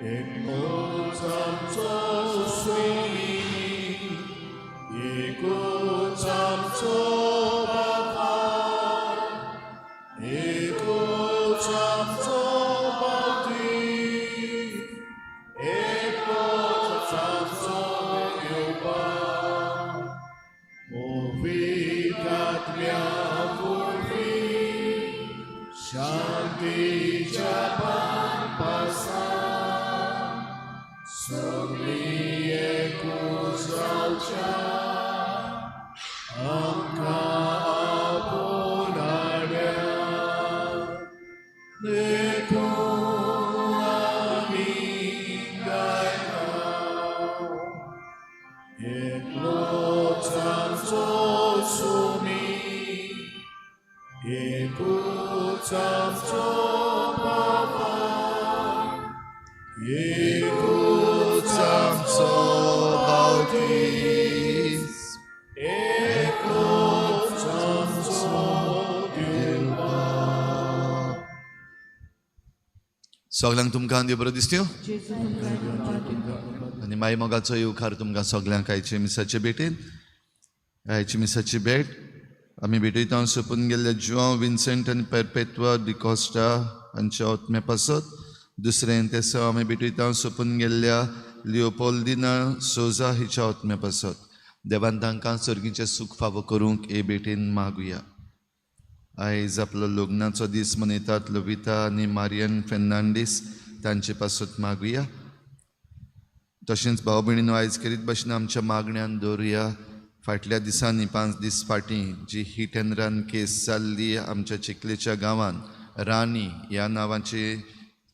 एकूच आमचो स्वामी, एकूच आमचो बाबा, एकूच आमचो पती, एकूच आमचो येवपा, मोविकात्म्या वरवीं शांतीच्या पासा सगळीं एकूच जावच्या आमकां आपोणाड्या देखून आमी गायता एकलोच आमचो स्वामी, एकूच आमचो बाबा, एकूच आमचो बावतीस, एकूच आमचो देवा. सगळ्यांक तुमकां देव बरो दिसत्यो आनी माई मोगाचो येवकार तुमकां सगळ्यांक आयचे मिसाचे भेटेन. आयचे मिसाची भेट आमी भेटयता सोंपून गेल्ल्या जुआंव विन्सेंट आनी परपेत्वा डिकॉस्टा हांच्या आत्म्या पासत. दुसरें तेसो आमी भेटयता सोंपून गेल्ल्या लिओपोल्दिना सोजा हिच्या आत्म्या पासत. देवान तांकां सर्गीचें सूख फावो करूंक हे भेटेन मागुया. आयज आपलो लग्नाचो दीस मनयतात लोविता आनी मारियन फेर्नांडीस, तांचे पासत मागुया. तशेंच भाव भयणीनो, आयज करीत भाशेन आमच्या मागण्यांत दवरुया. फाटल्या दिसांनी 5 दीस फाटीं जी हीट एंड रन केस जाल्ली आमच्या चिखलेच्या गांवांत, राणी ह्या नांवाचे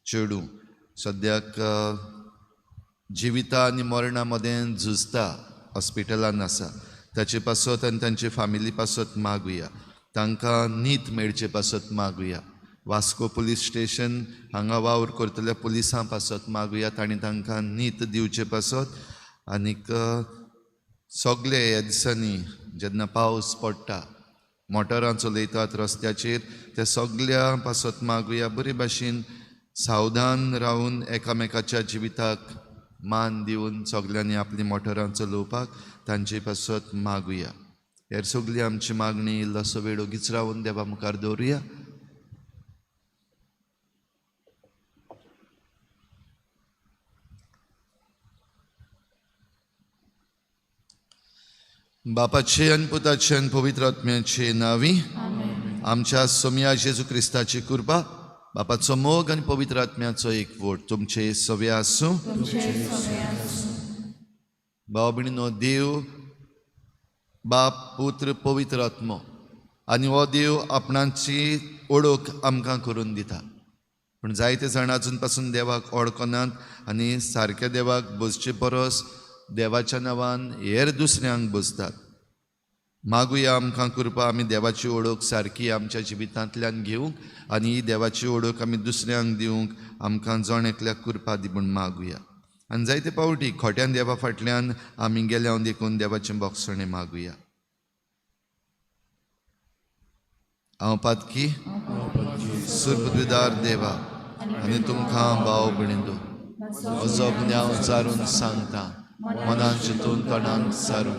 चेडूं सद्याक जिविता आनी मरणा मदें झुजता, हॉस्पिटलांत आसा. ताचे पासत आनी तांचे फामिली पासत मागुया. तांकां न्हीद मेळचे पासत मागुया. वास्को पुलीस स्टेशन हांगा वावर करतल्या पुलिसां पासत मागुया, तांणी तांकां न्हीद दिवचे पासत. आनीक सगळे ह्या दिसांनी जेन्ना पावस पडटा, मोटरां चलयतात रस्त्याचेर, त्या सगळ्या पासत मागुया बरे भाशेन सावधान रावन एकामेकाच्या जिविताक मान दिवन सगळ्यांनी आपली मोटरां चलोवपाक तांचे पासत मागुया. हेर सगळी आमची मागणी इल्लोसो वेळ ओगीच रावन देवा मुखार दवरुया. बापाचे आनी पुताचे आनी पवित्र आत्म्याचे नांवी आमच्या सोम्या जेजू क्रिस्ताची कृपा, बापाचो मोग आनी पवित्र आत्म्याचो एकवट तुमचे सवे आसूं. भाव भयणीनो, देव बाप, पुत्र, पवित्र आत्मो आनी हो देव आपणाची ओळख आमकां करून दिता. पूण जायते जाण अजून पासून देवाक वळखनात आनी सारक्या देवाक बसचे परस देवाच्या नांवान हेर दुसऱ्यांक बसतात. मागुया आमकां कृपा, आमी देवाची ओळख सारकी आमच्या जिवितांतल्यान घेवंक आनी ही देवाची ओळख आमी दुसऱ्यांक दिवंक आमकां जण एकल्याक कृपा दी म्हूण मागुया. आनी जायते पावटी खोट्यान देवा फाटल्यान आमी गेल्या देखून देवाचें बोगसणें मागुया. हांव पातकी सुरपदार देवा आनी तुमकां भाव भयणीनो, म्हजो गुन्यांव चारून सांगता, मनान चिंतून तोंडान सारून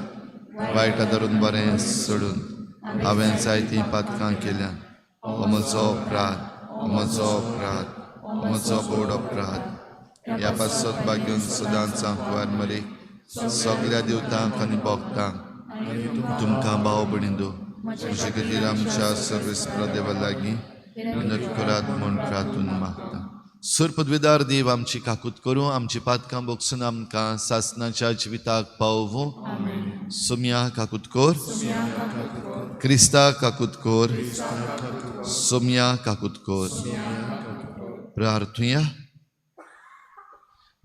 वायटा धरून बरें सोडून हांवें जायतीं पातकां केल्यान. हो म्हजो अपराध, हो म्हजो अपराध, हो म्हजो बोड अपराध. ह्या पासत बागेवन सदांच वार मरे सगळ्या देवतांक आनी भक्तांक तुमकां भाव भयणीनो, म्हजे खातीर आमच्या सर्वेस्परा देवा लागीं विनंती करात म्हूण प्रार्थून मागता. सुरपदवेदार देव, आमची काकूत करूं, आमची पातकां बोगसून आमकां सासणाच्या जिविताक पावूं. सोम्या काकूत कोर, क्रिस्ता काकूत कोर, सोम्या काकूत कोर. प्रार्थुया.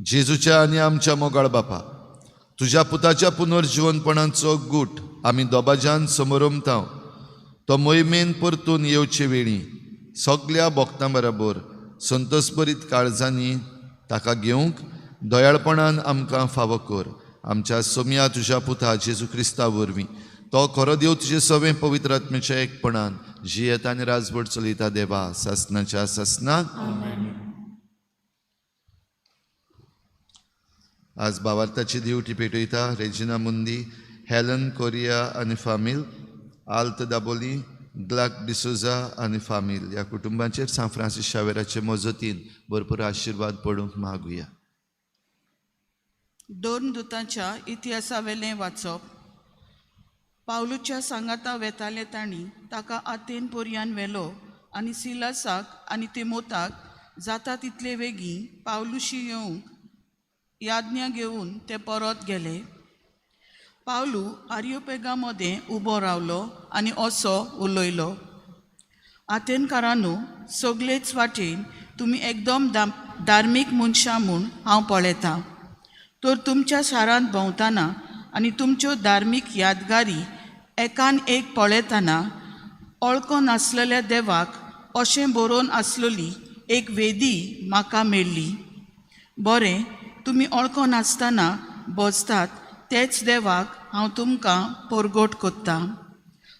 जेजूच्या आनी आमच्या मोगाळ बापा, तुज्या पुताच्या पुनर्जीवनपणाचो गूट आमी दोबाज्यान समोरमतांव. तो मोहिमेन परतून येवचे वेळी सगळ्या भक्तां बरोबर संतोषभरीत काळजांनी ताका घेवंक दयाळपणान आमकां फावो कर. आमच्या सोम्या तुज्या पुता जेजू क्रिस्ता वरवीं तो खरो देव तुजे सवें पवित्र आत्म्याच्या एकपणान जियेता आनी राजवट चलयता देवा सासनाच्या सासनाक. आज भावार्थाची दिवटी पेटयता रेजिना मुंदी, हेलन कोरिया आनी फामील, आल्त दाबोली, ग्लाक डिसोजा आनी फामील ह्या कुटुंबांचेर सान फ्रांसीस शावेराचे मोजतीन भरपूर आशिर्वाद पडूंक मागुया. दोन दुतांच्या इतिहासावेलें वाचप. पावलूच्या सांगाता वेताले तांणी ताका आतेन पर्यान व्हेलो आनी सिलासाक आनी तिमोथाक जाता तितले बेगीन पावलुशी येवंक याज्ञा घेवन ते परत गेले. पावलू आरियोपेगामध्ये उबो रावलो आनी असो उलयलो. आतेनकारांनो, सगळेच वाटेन तुमी एकदम धार्मीक मनशां म्हूण हांव पळयतां. तर तुमच्या शारांत भोंवतना आनी तुमच्यो धार्मीक यादगारी एकान एक पळयतना वळखो नासलेल्या देवाक अशें बरोवन आसलेली एक वेदी म्हाका मेळ्ळी. बरें, तुमी वळखो नासतना बसतात तेच देवाक हांव तुमकां परगट कोत्ता.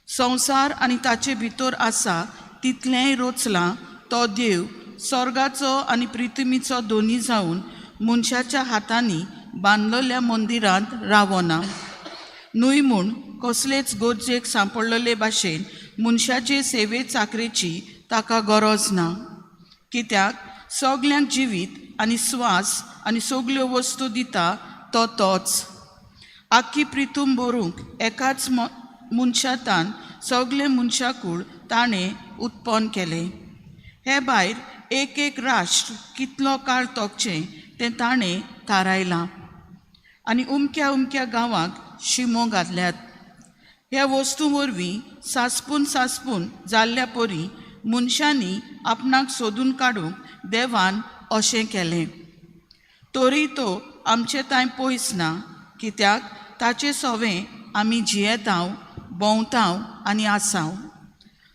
संवसार आनी ताचे भितर आसा तितलेंय रोचलां तो देव स्वर्गाचो आनी पृथ्वीचो दोनी जावन मनशाच्या हातांनी बांदलेल्या मंदिरांत रावना. न्हय म्हूण कसलेच गरजेक सांपडलेले भाशेन मनशाचे सेवे चाकरेची ताका गरज ना. कित्याक सगल्यांक जिवीत आनी स्वास आनी सगल्यो वस्तू दिता तो तोच. आख्खी पृथ्वी भरूंक एकाच मनशांतान सगळे मनशाकूळ ताणें उत्पन्न केलें. हे भायर एक एक राष्ट्र कितलो काळ तोगचें तें ताणें थारायलां आनी उमक्या उमक्या गांवांक शिमो घातल्यात. ह्या वस्तू वरवीं सासपून जाल्ल्या परी मनशांनी आपणाक सोदून काडूंक देवान अशें केलें. तरी तो आमचे तांय पयस ना, कित्याक ताचे सोवें आमी जियेतांव, भोंवतांव आनी आसांव.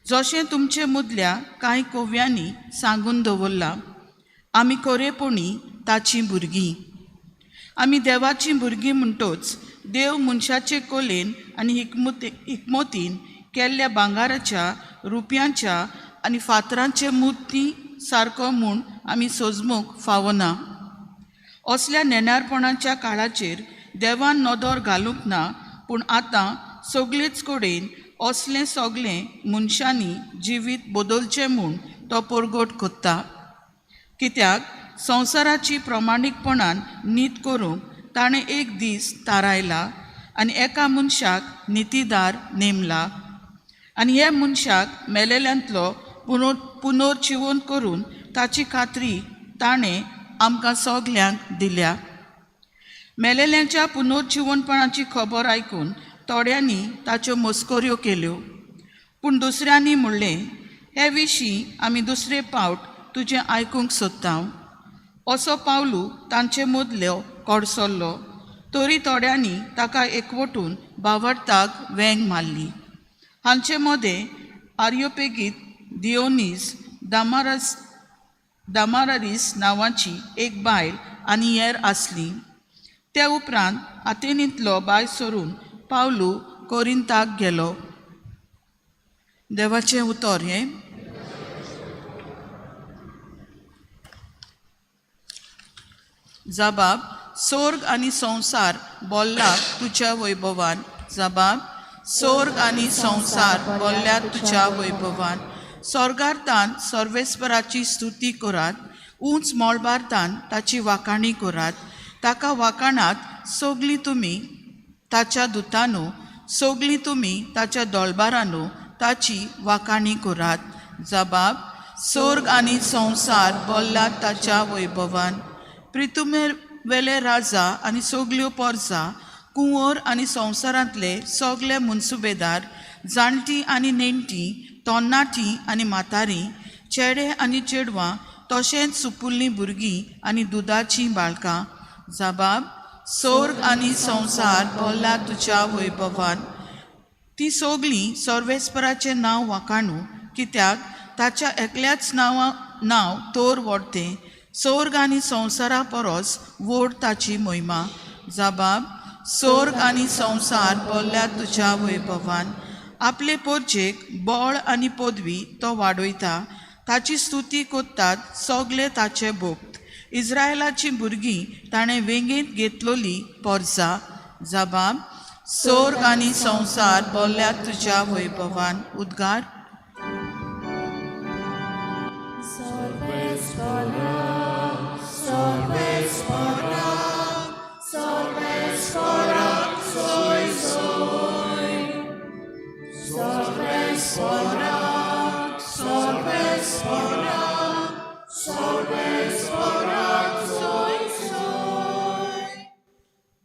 जशें तुमचे मदल्या कांय कव्यांनी सांगून दवरलां, आमी खरेपणी ताचीं भुरगीं. आमी देवाचीं भुरगीं म्हणटोच देव मनशाचे कोलेन आनी हिकमतीन केल्ल्या भांगाराच्या, रुपयांच्या आनी फातरांचे मुर्ती सारको म्हूण आमी सोजमूंक फावना. असल्या नेण्यारपणाच्या काळाचेर देवान नदर घालूंक ना, पूण आतां सगळेच कडेन असलें सगळें मनशांनी जिवीत बदलचें म्हूण तो परगट कोत्ता. कित्याक संवसाराची प्रमाणीकपणान नीत करूंक ताणें एक दीस थारायला आनी एका मनशाक नितीदार नेमला. आनी हे मनशाक मेलेल्यांतलो पुनर्जिवन करून ताची खात्री ताणें आमकां सगल्यांक दिल्या. मेलेल्यांच्या पुनर्जिवनपणाची खबर आयकून थोड्यांनी ताच्यो मस्कऱ्यो केल्यो, पूण दुसऱ्यांनी म्हणलें, हे विशीं आमी दुसरे फावट तुजें आयकूंक सोदतांव. असो पावलू तांचे मदलो कडसरलो. तरी थोड्यांनी ताका एकवटून भावार्थाक वेंग मारली. हांचे मदें आर्योपेगीत दियोनीस दामारारीस नांवाची एक बायल आनी हेर आसली. ते उपरांत आतेनींतलो भायर सरून पावलू कोरिंताक गेलो. देवाचें उतर हें. जबाब. स्वर्ग आनी संवसार बोल्ल्यात तुज्या वैभवान. जबाब. स्वर्ग आनी संवसार बोल्ल्यात तुज्या वैभवान. स्वर्गार्थान सर्वेस्पराची स्तुती करात, उंच मोळबार्थान ताची वाखाणी करात. ताका वाखाणात सगळीं तुमी ताच्या दुतांनो, सगळीं तुमी ताच्या दोळबारांनो ताची वाखाणी करात. जबाब. स्वर्ग आनी संवसार बोल्ल्यात ताच्या वैभवान. पृथ्वी वेले राजा आनी सगल्यो परजा, कुंवर आनी संवसारांतले सगळे मुनसुबेदार, जाणटी आनी नेणटी, तरणाटीं आनी म्हातारीं, चेडे आनी चेडवां, तशेंच सुपुल्लीं भुरगीं आनी दुदाचीं बाळकां. जबाब. स्वर्ग आनी संवसार बोल्ल्यात तुज्या वैभवान. ती सगळीं सर्वेस्पराचें नांव वाखाणू, कित्याक ताच्या एकल्याच नांव तोर व्हडतें. स्वर्ग आनी संवसारा परस व्हड ताची महिमा. जबाब. स्वर्ग आनी संवसार बोल्ल्यात तुज्या वैभवान. आपले परजेक बळ आनी पदवी तो वाडयता. ताची स्तुती कोत्तात सगळे ताचे भक्त. इस्रायलाची भुरगीं ताणें वेंगेंत घेतलोली पोरसां. जबाब: स्वर्ग आनी संवसार भोल्ल्यात तुज्या वैभवान. उद्गार.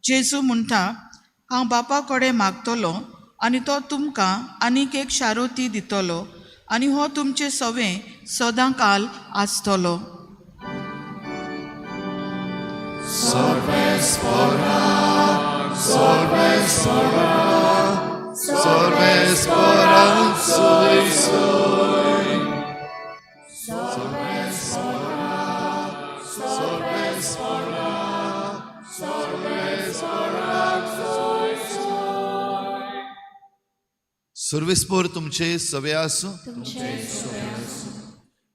जेजू म्हणटा, हांव बापा कडेन मागतलो आनी तो तुमकां आनीक एक शारोती दितलो आनी हो तुमचे सवें सदां काल आसतलो. सर्वेस्पोर तुमचे सवे आसूं.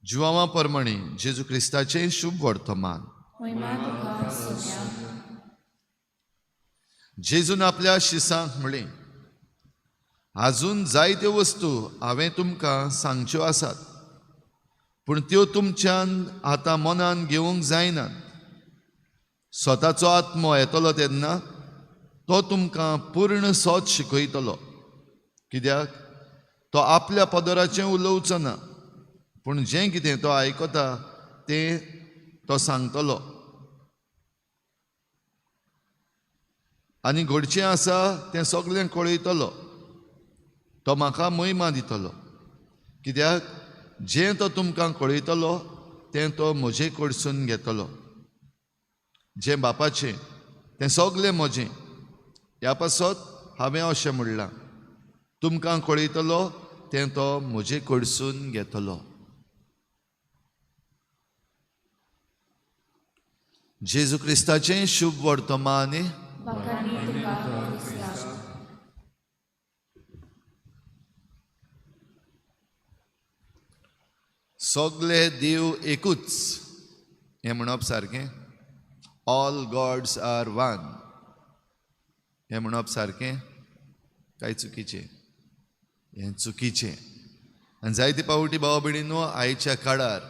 जुवांवा परमणी जेजू क्रिस्ताचें शुभ वर्तमान. जेजून आपल्या शिसांक म्हळें, आजून जायत्यो वस्तू हांवें तुमकां सांगच्यो आसात, पूण त्यो तुमच्यान आतां मनान घेवंक जायनात. स्वताचो आत्मो येतलो तेन्ना तो तुमकां पूर्ण सोत शिकयतलो. कित्याक तो आपल्या पदराचें उलोवचो ना, पूण जें कितें तो आयकता तें तो सांगतलो. आनी घडचें आसा तें सगळें कळयतलो. तो म्हाका महिमा दितलो, कित्याक जें तो तुमकां कळयतलो तें तो म्हजे कडसून घेतलो. जें बापाचें तें सगळें म्हजें. ह्या पासत हांवें अशें म्हणलां, तुमकां कळयतलो तें तो म्हजे कडसून घेतलो. जेजू क्रिस्ताचें शुभ वर्तमान. सगळे देव एकूच हें म्हणप सारकें. ऑल गॉड्स आर वन हें म्हणप सारकें काय चुकीचें? हें चुकीचें. आनी जायते पावटी भाव भयणीनो, आयच्या काळार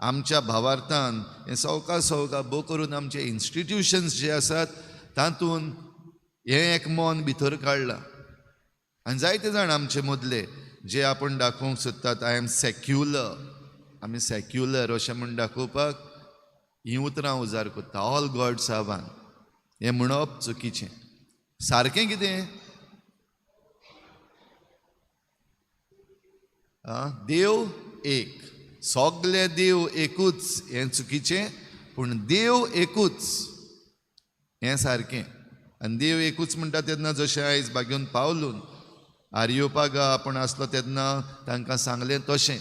आमच्या भावार्थान हें सवका भोव करून आमचे इन्स्टिट्यूशन्स जे आसात तातूंत हें एक मन भितर काडलां. आनी जायते जाण आमचे मदले जे आपूण दाखोवंक सोदतात, आय एम सेक्युलर, आमी सेक्युलर अशें म्हूण दाखोवपाक हीं उतरां उजार कोत्ता. ऑल गॉड्स आर वन हें म्हणप चुकीचें. सारकें कितें? देव एक, सगळे देव एकूच हें चुकीचें, पूण देव एकूच हें सारकें. आनी देव एकूच म्हणटा तेन्ना जशें आयज बागेवन पावलून आरियोपागा आपण आसलो तेन्ना तांकां सांगलें तशें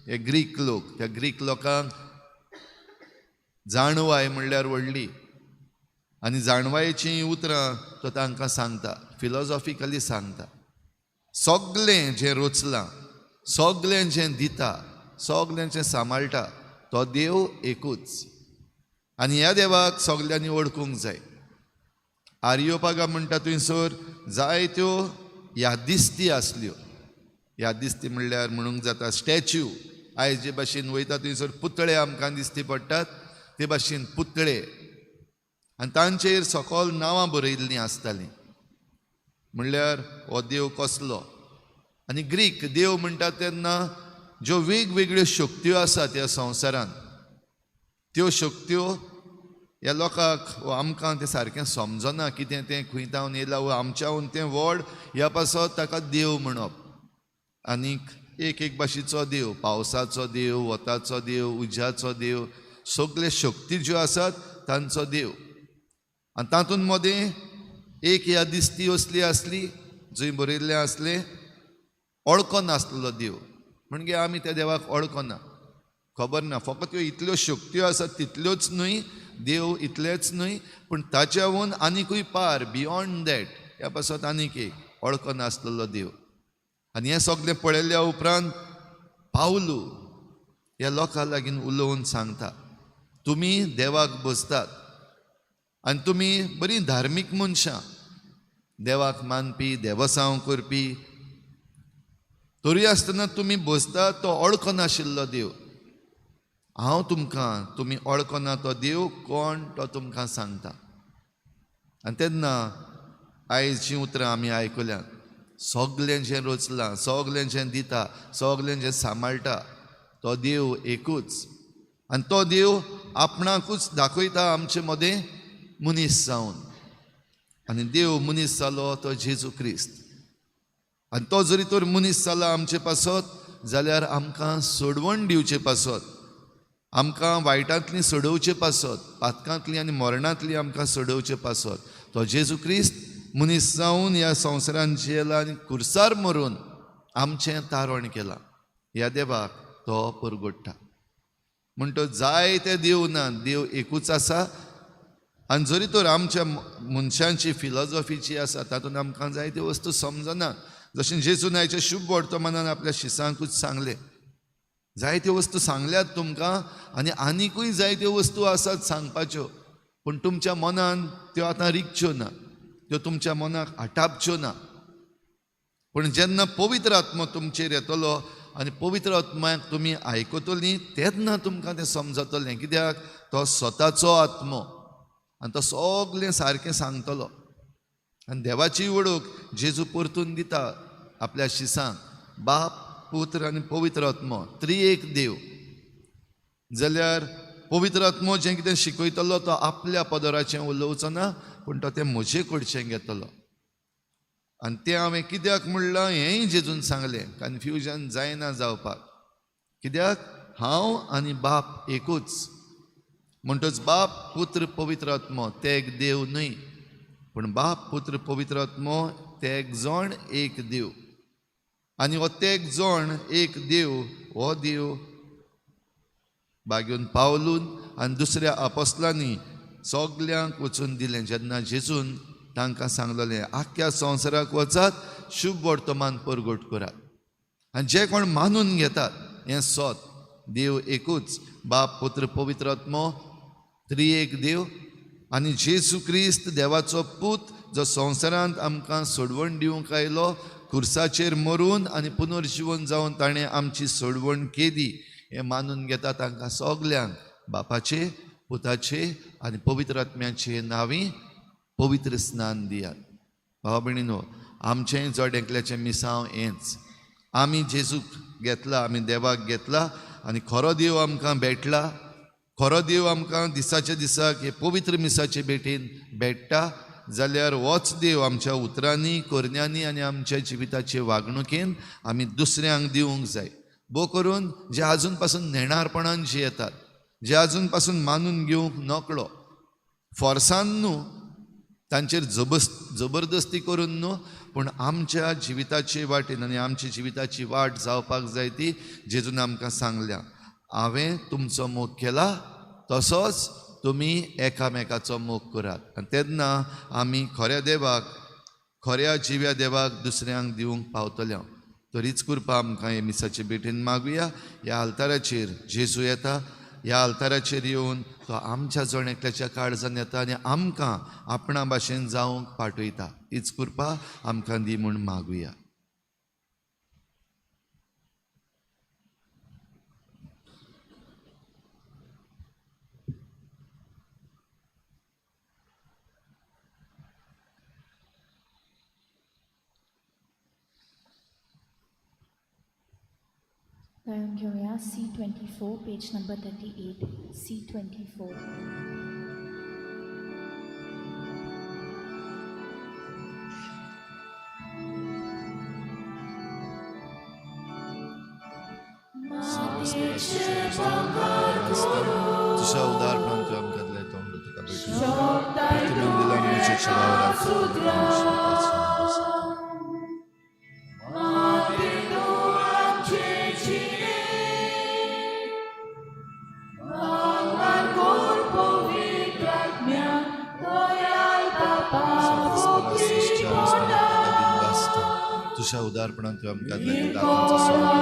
हे ग्रीक लोक, त्या ग्रीक लोकांक जाणवाय म्हणल्यार व्हडली, आनी जाणवायेचीं उतरां तो तांकां सांगता, फिलॉसॉफिकली सांगता. सगळें जें रोचलां, सगळें जें दिता, सगळें जें सांबाळटा तो देव एकूच. आनी ह्या देवाक सगळ्यांनी ओळखूंक जाय. आरियोपागा म्हणटा थंयसर जायत्यो यादिस्ती आसल्यो. यादिस्ती म्हणल्यार म्हणूंक जाता स्टॅच्यू. आयज जे भाशेन वयता थंयसर पुतळे आमकां दिश्टी पडटात, ते भाशेन पुतळे, आनी तांचेर सकयल नांवां बरयल्लीं आसतालीं. म्हणल्यार हो देव कसलो. आनी ग्रीक देव म्हणटा तेन्ना ज्यो वेगवेगळ्यो शक्त्यो आसात ह्या संवसारान, त्यो शक्त्यो ह्या लोकांक वा आमकां तें सारकें समजना. कितें तें खंय तावन येयलां वा आमच्याहून तें व्हड, ह्या पासत ताका देव म्हणप. आनीक एक भाशेचो देव, पावसाचो देव, वताचो देव, उज्याचो देव, सगळे शक्ती ज्यो आसात तांचो देव. आनी तातूंत मदें एक यादिस्ती असली आसली जंय बरयल्लें आसलें, वळखो नासलेलो देव. म्हणजे आमी त्या देवाक वळखना, खबर ना. फकत ह्यो इतल्यो शक्त्यो आसात तितल्योच न्हय, देव इतलेच न्हय, पूण ताच्याहून आनिकूय पार, बियॉन्ड दॅट, ह्या पासत आनीक एक वळखो नासलेलो देव. आनी हें सगळें पळयल्या उपरांत पावलू ह्या लोकां लागीं उलोवन सांगता, तुमी देवाक बसतात आनी तुमी बरी धार्मीक मनशां, देवाक मानपी, देवसांव करपी, तरी आसतना तुमी बसतात तो अळको नाशिल्लो देव. हांव तुमकां तुमी अळकोना तो देव कोण तो तुमकां सांगता. आनी तेन्ना आयजचीं उतरां आमी आयकल्यात. सगलें जें रचलां, सगलें जें दिता, सगलें जें सांबाळटा तो देव एकूच. आनी तो देव आपणाकूच दाखयता आमचे मदें मनीस जावन. आनी देव मनीस जालो तो जेजू क्रिस्त. आनी तो जरी तर मनीस जाला आमचे पासत जाल्यार आमकां सोडवण दिवचे पासत, आमकां वायटांतलीं सोडोवचे पासत, पातकांतलीं आनी मरणांतलीं आमकां सोडोवचे पासत. तो जेजू क्रिस्त मनीस जावन ह्या संवसारांत जियेला आनी खुर्सार मरून आमचें तारण केलां. ह्या देवाक तो परगडटा. म्हणटो जायते देव ना, देव एकूच आसा. आनी जरी तर आमच्या मनशांची फिलॉसॉफीची आसा तातूंत आमकां जायत्यो वस्तू समजना. जशें जेजून आयच्या शुभ वर्तमानान आपल्या शिसांकूच सांगलें, जायत्यो वस्तू सांगल्यात तुमकां आनी आनिकूय जायत्यो वस्तू आसात सांगपाच्यो, पूण तुमच्या मनान त्यो आतां रिगच्यो ना, त्यो तुमच्या मनाक आटापच्यो ना. पूण जेन्ना पवित्र आत्मो तुमचेर येतलो आनी पवित्र आत्म्याक तुमी आयकतलीं तेन्ना तुमकां तें समजतलें. कित्याक तो स्वताचो आत्मो आनी तो सगलें सारकें सांगतलो. आनी देवाची वळख जेजू परतून दिता आपल्या शिसांक. बाप, पुत्र आनी पवित्र आत्मो त्रिएक देव. जाल्यार पवित्र आत्मो जें कितें शिकयतलो तो आपल्या पदराचें उलोवचो ना, पूण तो तें म्हजे कडचें घेतलो. आनी तें हांवें कित्याक म्हणलां हेंय जेजून सांगलें, कन्फ्युजन जायना जावपाक. कित्याक हांव आनी बाप एकूच. म्हणटच बाप, पुत्र, पवित्र आत्मो ते एक देव न्हय, पूण बाप, पुत्र, पवित्र आत्मो ते एक जण एक देव. आनी हो ते एक जण एक देव हो देव बागेवन पावलून आनी दुसऱ्या आपोस्तलांनी सगल्यांक वचून दिलें. जेन्ना जेजून तांकां सांगलेलें आख्ख्या संवसाराक वचात, शुभ वर्तमान परगट करात. आनी जे कोण मानून घेतात हें सोत देव एकूच, बाप, पुत्र, पवित्र आत्मो त्रिएक देव. आनी जेजू क्रिस्त देवाचो पूत जो संवसारांत आमकां सोडवण दिवंक आयलो, खुर्साचेर मरून आनी पुनर्जीवन जावन ताणें आमची सोडवण केली हें मानून घेता तांकां सगल्यांक बापाचे, पुताचे आनी पवित्र आत्म्याचे नांवी पवित्र स्नान दियात. भावा भयणीनो, आमचेंय जड एकल्याचें मिसांव हेंच. आमी जेजूक घेतला, आमी देवाक घेतला आनी खरो देव आमकां भेटला. खरो देव आमकां दिसाच्या दिसाक हे पवित्र मिसाचे भेटेन भेटटा. जाल्यार होच देव आमच्या उतरांनी, करण्यांनी आनी आमच्या जिविताचे वागणुकेन आमी दुसऱ्यांक दिवंक जाय. बो करून जे आजून पासून नेणारपणान जियेतात, जे आजून पासून मानून घेवंक नकळो, फोर्सान न्हू, तांचेर जबरदस्ती करून न्हू, पूण आमच्या जिविताचे वाटेन आनी आमची जिविताची वाट जावपाक जाय ती जेजून आमकां सांगल्या. हांवें तुमचो मोग केला तसोच तुमी एकामेकाचो मोग करात. आनी तेन्ना आमी खऱ्या देवाक, खऱ्या जिव्या देवाक दुसऱ्यांक दिवंक पावतले. तरीच कृपा आमकां हे मिसाचे भेटेन मागुया. ह्या आल्ताराचेर जेजू येता, ह्या आल्ताराचेर येवन तो आमच्या जण एकल्याच्या काळजान येता आनी आमकां आपणा भाशेन जावंक पाठयता. हीच कृपा आमकां दी म्हूण मागुया. गायन घेऊया C24, पेज नंबर 38, C24. तुझ्या उदारपणान तूं आमकां दिलें तोंड तुका भेटूं. तुवें दिला मुजेच्या वावराक तुझ्या उदारपणान तूं आमकां दिलें दातांचो सोरो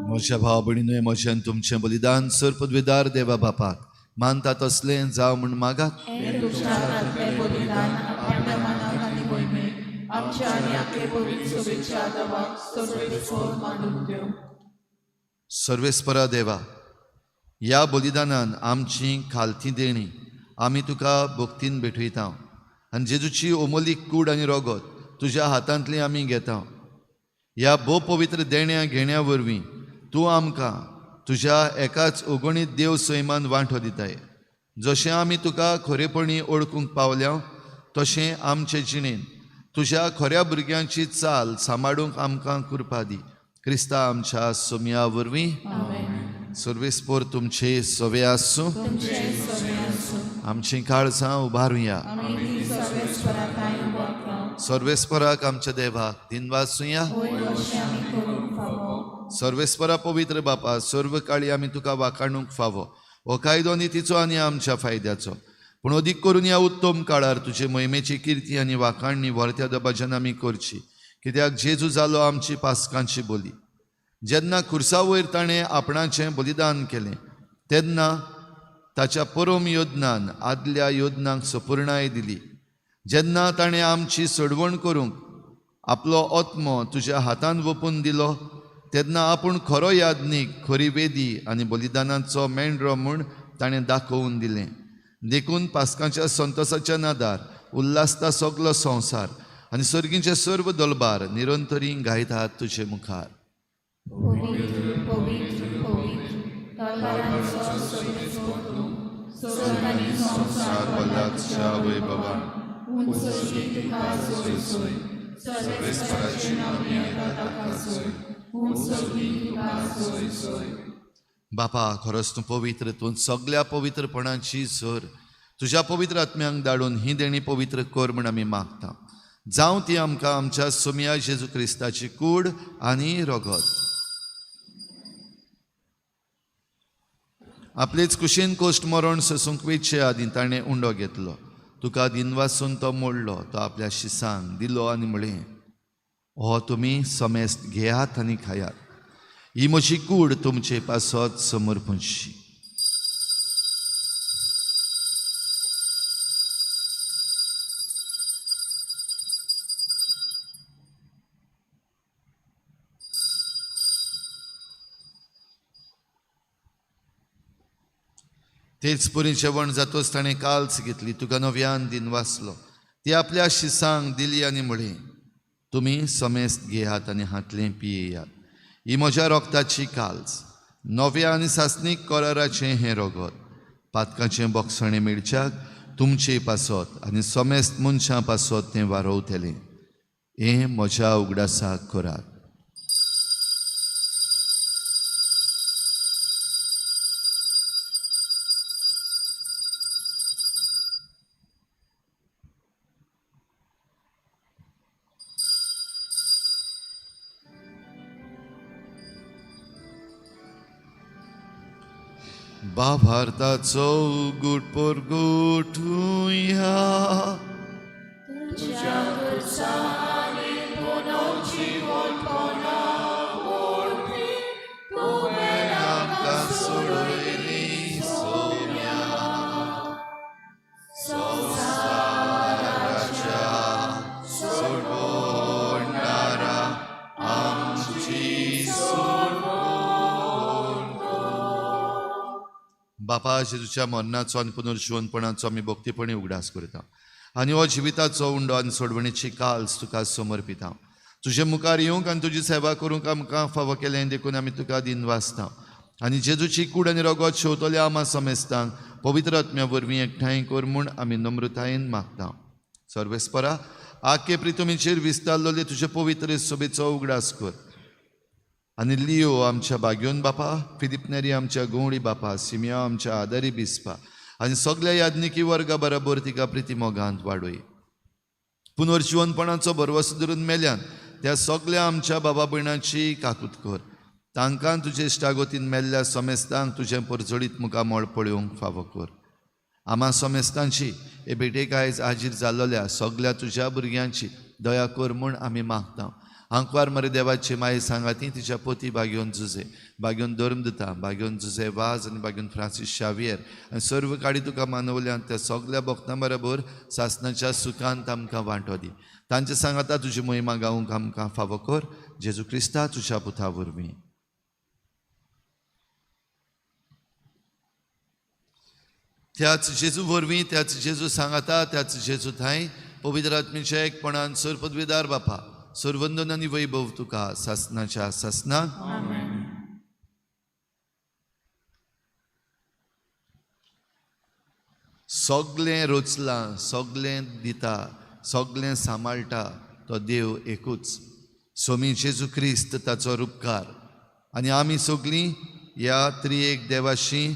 म्हज्या भाव भयणींनो, म्हज्यान तुमचें बलिदान सर पदवीदार देवा बापाक मानता तसलें जावं म्हूण मागात. सर्वेस्परा देवा, ह्या बलिदानान आमची खालती देणी आमी तुका भक्तीन भेटयता आनी जेजूची ओमोलीक कूड आनी रगत तुज्या हातांतली आमी घेता. ह्या भोव पवित्र देण्या घेण्या वरवीं तूं आमकां तुज्या एकाच अगणीत देव सैमान वांटो दिताय. जशें आमी तुका खरेपणी ओळखूंक पावल्या तशें आमचे जिणेन तुज्या खऱ्या भुरग्यांची चाल सांबाळूंक आमकां कृपा दी. क्रिस्ता आमच्या सोम्या वरवीं. सर्वेस्पोर तुमचे सवे आसूं. आमची काळजां उबारुया. सर्वेस्पराक आमच्या देवाक दिनवासुया. सर्वेस्परा पवित्र बापा, सर्व काळी आमी तुका वाखाणूंक फावो. हो कायदो नितीचो आनी आमच्या फायद्याचो, पूण अदीक करून ह्या उत्तम काळार तुजे महिमेची किर्ती आनी वाखाणणी व्हरत्या दबाज्यान आमी करची. कित्याक जेजू जालो आमची पासकांची बोली. जेन्ना खुर्सा वयर ताणें आपणाचें बलिदान केलें तेन्ना ताच्या परम योजनान आदल्या योजनांक सपूर्णाय दिली. जेन्ना ताणें आमची सोडवण करूंक आपलो आत्मो तुज्या हातांत वपून दिलो तेन्ना आपूण खरो यादनीक, खरी वेदी आनी बलिदानाचो मेंढरो म्हूण ताणें दाखोवन दिलें. देखून पासकांच्या संतोसाच्या नादार उल्हासता सगलो संवसार आनी सर्गीचे सर्व दलबार निरंतरी गायतात तुजे मुखार. बापा, खरोच तूं पवित्र. तूं सगळ्या पवित्रपणाची सर तुज्या पवित्र आत्म्यांक धाडून ही देणी पवित्र कर म्हूण आमी मागता. जावं ती आमकां आमच्या सोम्या जेजू क्रिस्ताची कूड आनी रगत. आपलेच कुशीन कोश्ट मरण ससूंक वेचे आदीं ताणें उंडो घेतलो. तुका दिनवासून तो मोडलो. तो आपल्या शिसांक दिलो आनी म्हळें, हो तुमी समेस्त घेयात आनी खायात. ही म्हजी कूड तुमचे पासत समर्पणशी. तेच परी जेवण जातोच ताणें काल्स घेतली. तुका नव्यान दिन वाचलो. ती आपल्या शिसांक दिली आनी म्हळें, तुमी समेस्त घेयात आनी हातलें पियेयात. ही म्हज्या रोगताची काल्स, नव्या आनी सासणीक कराराचें हें रगत. पातकाचें बोगसणें मेळच्याक तुमचे पासत आनी समेस्त मनशां पासत तें वारोवतलें. हें म्हज्या उगडासाक करात. भावार्थाचो गुट पोर गुटुया. आमकां सोडयली सोम्या संवसाराच्या सोडवणारा आमची बापा, जेजूच्या मरणाचो आनी पुनर्जीवनपणाचो आमी भक्तीपणी उगडास करता आनी हो जिविताचो उंडो आनी सोडवणेची काल्स तुका समर्पिता. तुजे मुखार येवंक आनी तुजी सेवा करूंक आमकां फावो केलें देखून आमी तुका दिन वाचता आनी जेजूची कूड आनी रगत शेवतल्या आमा समेस्तांक पवित्र आत्म्या वरवीं एकठांय कर म्हूण आमी नम्रतायेन मागता. सर्वेस्परा, आख्खे प्रितुमेचेर विस्तारलोले तुजे पवित्र सोबेचो उगडास कर. आनी लियो आमच्या बाग्योन बापा, फिलिप नेरी आमच्या गोवळी बापा, सिमिया आमच्या आदारी बिस्पा आनी सगळ्या यादनिकी वर्गा बरोबर तिका प्रिती मोगांत वाडय. पुनर्जीवनपणाचो भरवसो धरून मेल्यान त्या सगळ्या आमच्या बाबा भयणांची काकूत कर. तांकां तुजे इश्टागोतीन मेल्ल्या समेस्तांक तुजें परजळीत मुखामोळ पळोवंक फावो कर. आम्हा सोमेस्तांची हे भेटेक आयज हाजीर जाल्लोल्या सगल्या तुज्या भुरग्यांची दया कर म्हूण आमी मागता. हांकवार मरे देवाची माये सांगाती तिच्या पोती बागेवन जुजे, बागेवन धर्मदता, बागेवन जुजे वाज आनी बागेवन फ्रांसीस शावियर आनी सर्व काडी तुका मानवल्यान त्या सगल्या भक्तां बरोबर सासणाच्या सुखांत आमकां वांटो दी. तांचे सांगाता तुजी महिमा गावूंक आमकां फावो कर. जेजू क्रिस्ता तुज्या पुता वरवीं. त्याच जेजू वरवीं, त्याच जेजू सांगाता, त्याच जेजू थंय पवित्र आत्मेच्या एकपणान सर पदवीदार बापा सर्वंदन आनी वैभव तुका सासणाच्या सासणाक. सगलें रोचलां, सगलें दिता, सगलें सांबाळटा तो देव एकूच, सोमी जेजू क्रिस्त ताचो उपकार. आनी आमी सगलीं ह्या त्रिएक देवाशी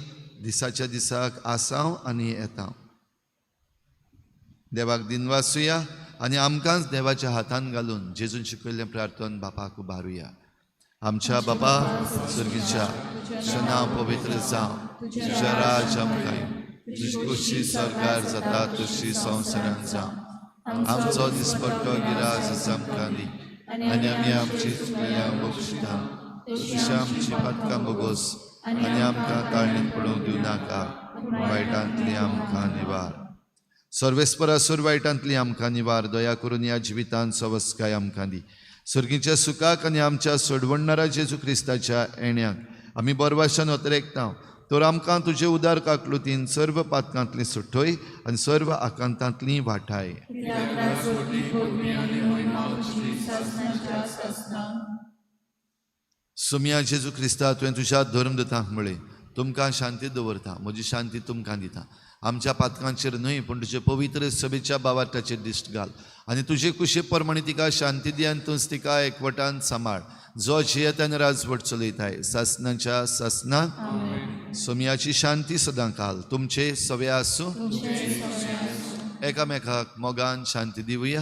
दिसाच्या दिसाक आसांव आनी येता. देवाक दिनवासुया आनी आमकांच देवाच्या हातान घालून जेजून शिकयल्लें प्रार्थन बापाक उबारुया. आमच्या बापा सुर्गीच्या तुजें नांव पवित्र जावं, तुजें राज आमकां येवं, तुजी खुशी सरकार जाता तशी संवसारांत जावं. आमचो दिसपट्टो गिराज आमकां दी आनी आमी आमची चुकलेल्यां बक्षिता तशी आमची पातकां बोगोस आनी आमकां ताळणीत पडूंक दिवं नाका, वायटांतली आमकां निवार. सर्वेस्परासूर वायटांतली आमकां निवार. दया करून ह्या जिवितांत सवस्काय आमकां दी. सर्गीच्या सुखाक आनी आमच्या सोडवणणारा जेजू क्रिस्ताच्या येण्याक आमी बरवाशान उतरेकता. तर आमकां तुजे उदार काकलुतीन सर्व पातकांतली सुटोय आनी सर्व आकांतांतली वाटाय. सुम्या जेजू क्रिस्ता तुवें तुज्या धर्मदतांक म्हळें तुमकां शांती दवरता, म्हजी शांती तुमकां दिता. आमच्या पातकांचेर न्हय पूण तुजे पवित्र सभेच्या बावार्थाचेर दिश्ट घाल आनी तुजे कुशे प्रमाणे तिका शांती दी आनी तूंच तिका एकवटान सांबाळ जो जियेत आनी राजवट चलयताय सासणाच्या सासणाक. सोम्याची शांती सदां काल तुमचे सवे आसूं. एकामेकाक मोगान शांती दिवया.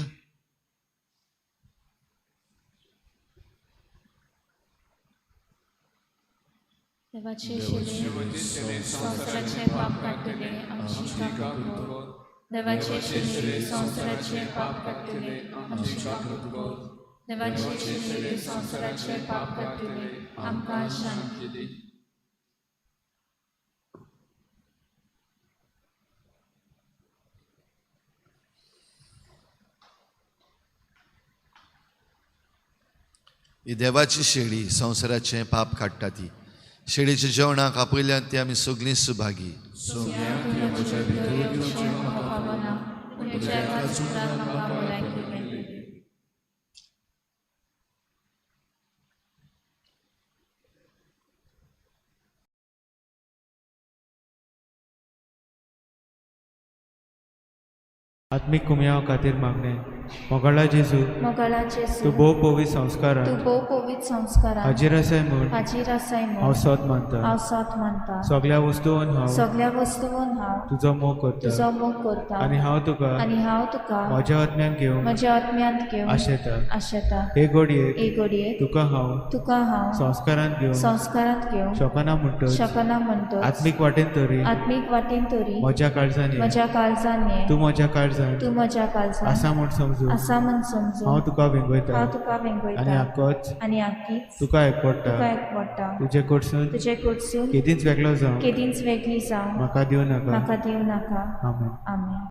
देवाचे शिले संवसाराचे पाप काडटले आमची काका कर. देवाचे शिले संवसाराचे पाप काडटले आमची काका कर. देवाचे शिले संवसाराचे पाप काडटले आमकां शांती दी. ही देवाची शेळी संवसाराचे पाप काडटा ती. शेळीच्या जेवणाक आपयल्यात ती आमी सगळीं सुभागी. आत्मिक कुमया खातीर मागणे. मोगाळा जेजू तूं भोव पवित्र संस्कारान हाजीर आसाय म्हूण हांव सत मानता. सगळ्या वस्तूंवन हांव तुजो मोग करता आनी हांव तुका म्हज्या आत्म्यान घेवन आशेता. हे घडयेक तुका हांव संस्कारांत घेवन शकना म्हणटच आत्मीक वाटेन तरी म्हज्या काळजांनी तूं म्हज्या काळजांत आसा म्हूण समजून हांव तुका वेंगयता आनी आख्खीच तुका एकवटा. तुजे कडसून केदींच वेगळी जावं म्हाका दिवं नाका. आमेन.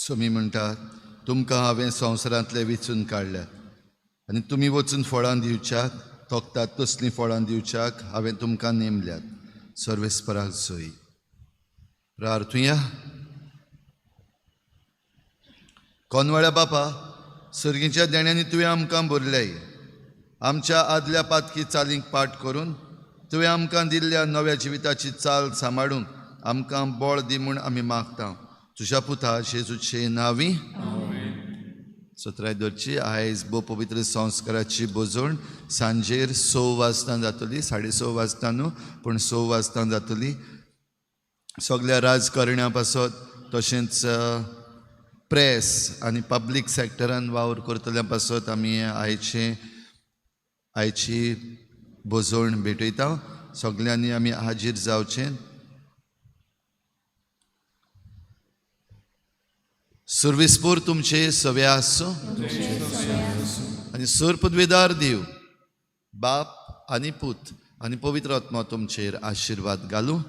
सोमी म्हणटात, तुमकां हांवें संवसारांतले वेंचून काडल्यात आनी तुमी वचून फळां दिवच्याक, तोखतात तसलीं फळां दिवच्याक हांवें तुमकां नेमल्यात. सर्वेस्पराक सोयी. प्रार्थुया. कोनवाळ्या बापा, सर्गीच्या देण्यांनी तुवें आमकां भरल्याय. आमच्या आदल्या पातकी चालींक पाट करून तुवें आमकां दिल्ल्या नव्या जिविताची चाल सांबाळून आमकां बळ दी म्हूण आमी मागता. तुज्या पुता जेजूचे नांवी. सतरायदरची आयज भोव पवित्र संस्काराची बोजवण सांजेर 6 वाजता जातली. 6:30 वाजता न्हू, पूण 6 वाजता जातली. सगळ्या राजकारण्या पासत तशेंच प्रेस आनी पब्लीक सॅक्टरान वावर करतल्या पासत आमी आयची बोजवण भेटयता. सगळ्यांनी आमी हाजीर जावचें. सर्वेस्पोर तुमचे सवे आसो आनी सर्पद्वेदार देव बाप आनी पूत आनी पवित्र आत्मा तुमचेर आशिर्वाद घालूं.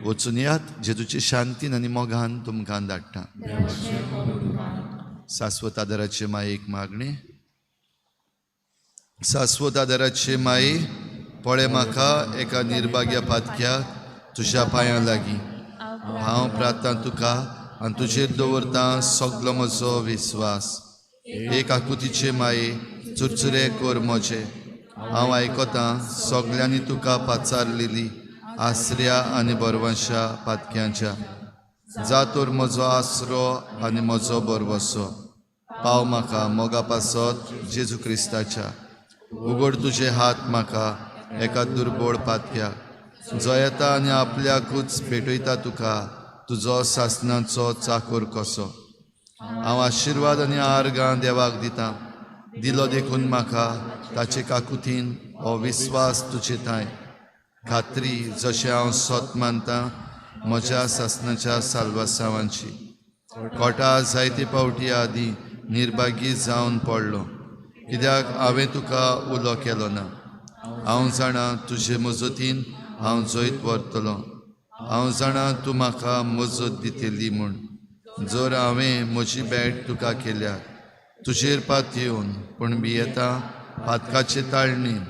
वचून यात. जेजूचे शांतीन आनी मोगान तुमकां धाडटा. शाश्वत आदाराचे मायेक मागणे. शाश्वत आदाराचे माये, पळय म्हाका एका निर्भाग्या पातक्याक तुज्या पांयां लागीं. हांव प्रार्थना तुका आनी तुजेर दवरता सगलो म्हजो विस्वास. एक आकुतीचे माये, चुरचुरे कोर म्हजे. हांव आयकतां सगल्यांनी तुका पाचारलेली आसऱ्या आनी बरवंशा पातक्यांच्या. जातोर म्हजो आसरो आनी म्हजो बरवसो. पाव म्हाका मोगा पासत जेजू क्रिस्ताच्या. उगड तुजे हात म्हाका एका दुर्बळ पातक्याक, जो येता आनी आपल्याकूच भेटयता तुका तुजो सासणाचो चाकर कसो. हांव आशिर्वाद आनी आर्गां देवाक दितां. दिलो देखून म्हाका ताचे काकुतीन हो विस्वास तुजे थंय. खात्री जशें हांव सोत मानतां म्हज्या सासणाच्या साल्वासांवांची. कोटा जायते पावटी आदीं निर्भागी जावन पडलो, कित्याक हांवें तुका उलो केलो ना. हांव जाणां तुजे मजतीन हांव जैत व्हरतलों. हांव जाणां तूं म्हाका मजत दितली म्हूण. जर हांवें म्हजी भेट तुका केल्या तुजेर पात येवन पूण भियेता पातकाचे ताळणीन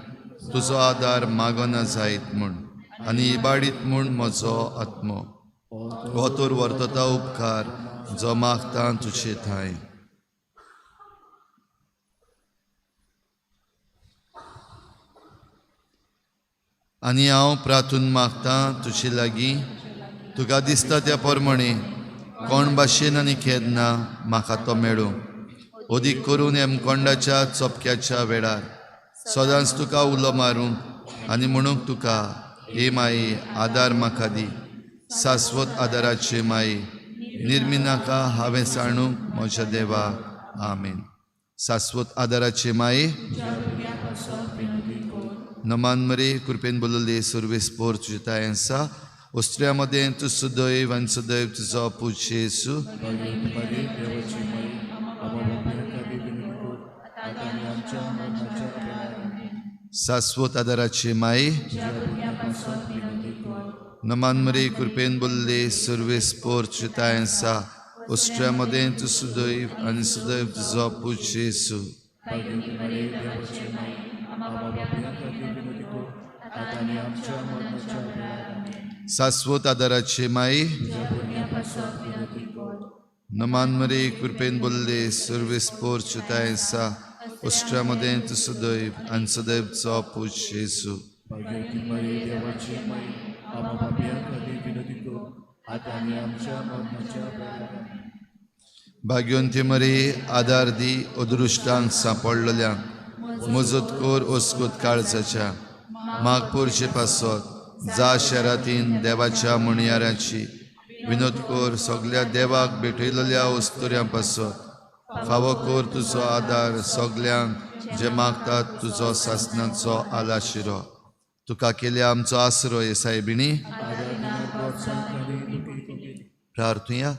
तुजो आदार मागना जायत म्हूण आनी इबाडीत म्हूण म्हजो आत्मो. हो तर वर्तता उपकार जो मागता तुजे थंय. आनी हांव प्रार्थून मागतां तुजे लागीं, तुका दिसता त्या प्रमाणे कोण भाशेन आनी केन्ना म्हाका तो मेळूं. अदीक करून हेमकोंडाच्या चोपक्याच्या वेळार सदांच तुका उलो मारूं आनी म्हणूंक तुका, हे माये आदार म्हाका दी. शाश्वत आदाराचे माये, निर्मिनाका हांवें जाणूंक म्हज्या देवाक. आमेन. शाश्वत आदाराचे माये, नमान मरे कृपेन बोलले सर्वेस्पोर तुजे तायेंसा. ओस्त्र्यामध्ये तू सुदैव आनी सदैव तुजो पूज येसू. शाश्वत आदाराचे माये, नमान मरे कृपेन बोलले सर्वेस्पोर तुजे तायेंसा. ओस्ट्र्यामध्ये तू सुदैव आनी सदैव तुजो पूज येसू. शाश्वत आदाराचे माये, नमान मरे कृपेन बोलले सर्वेस्पोर तुजे तायेंसा. ओस्ट्र्यामध्ये तू सुदैव आनी सदैव तुजो पूज येसू. भाग्यवंती मरे, आदार दी अदृश्टांक सांपडलेल्यांक. मजत कोर ओस्कोत काळजाच्या. मागपूरचे पासत जा शहरातीन देवाच्या म्हणयाराची. विनोद कोर सगळ्या देवाक भेटयलेल्या वस्तुऱ्यां पासत. फावो कोर तुजो आदार सगल्यांक जे मागतात तुजो सासणाचो आलाशिरो. तुका केल्या आमचो आसरो येसायबिणी. प्रार्थुया.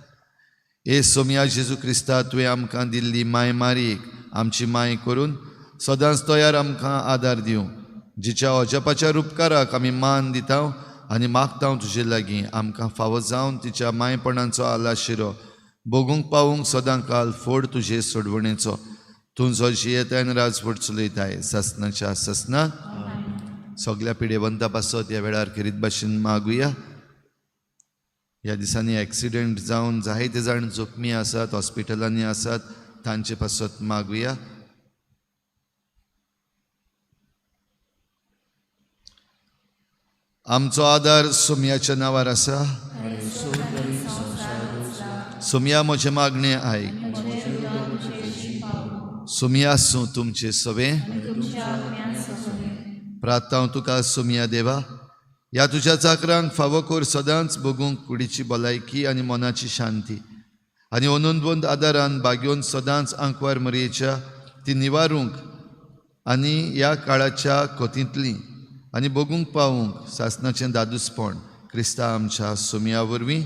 हे सोम्या जेजू क्रिस्ता, तुवें आमकां दिल्ली माय मारीक आमची माय करून सदांच तयार आमकां आदार दिवं. जिच्या अजपाच्या उपकाराक आमी मान दिता आनी मागता तुजे लागीं आमकां फावो जावन तिच्या मायपणाचो आलाशिरो भोगूंक पावूंक सदां काल फोड तुजे सोडवणेचो तूं जो जियेताय राजवट चलयताय ससनाच्या ससना सगळ्या पिडेवंता पासत ह्या वेळार खेरीत भाशेन मागुया. ह्या दिसांनी एक्सिडेंट जावन जायते जाण जखमी आसात, हॉस्पिटलांनी आसात, तांचे पासत मागुया. आमचो आदार सोमयाच्या नांवार आसा. सोमया म्हजे मागणें आयक. सोमया सूं तुमचे सवे प्रार्थना तुका सोमया देवा. ह्या तुज्या चाकरांक फावो कोर सदांच बगूंक कुडीची भलायकी आनी मनाची शांती आनी अनंतवंत आदारान बागेवन सदांच आंकवार मरयेच्या ती निवारूंक आनी ह्या काळाच्या कोतींतली आनी बगूंक पावूंक सासनाचें दादूसपण क्रिस्ता आमच्या सोमया वरवीं.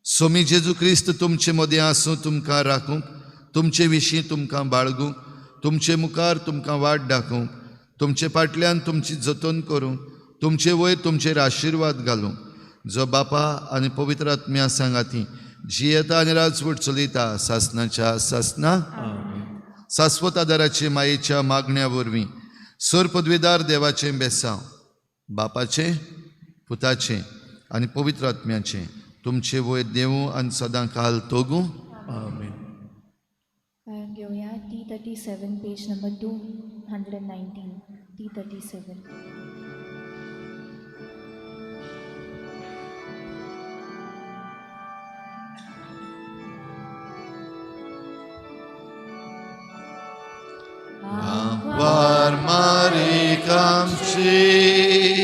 सोमी जेजू क्रिस्त तुमचे मदें आसूं तुमकां राखूंक, तुमचे विशीं तुमकां बाळगूंक, तुमचे मुखार तुमकां वाट दाखोवंक, तुमचे फाटल्यान तुमची जतन करूंक, तुमचे वयर तुमचेर आशिर्वाद घालूंक, जो बापा आनी पवित्र आत्म्या सांगाती जियेता आनी राजवट चलयता सासनाच्या सासना शाश्वत आदाराचे मायेच्या मागण्या वरवीं सर पदवीदार देवाचें बेसांव बापाचें पुताचें आनी पवित्र आत्म्याचें तुमचे वयर देवूं आनी सदां काल तोगूं. कायम घेऊया T37 page number 219 T37. War Maryk amci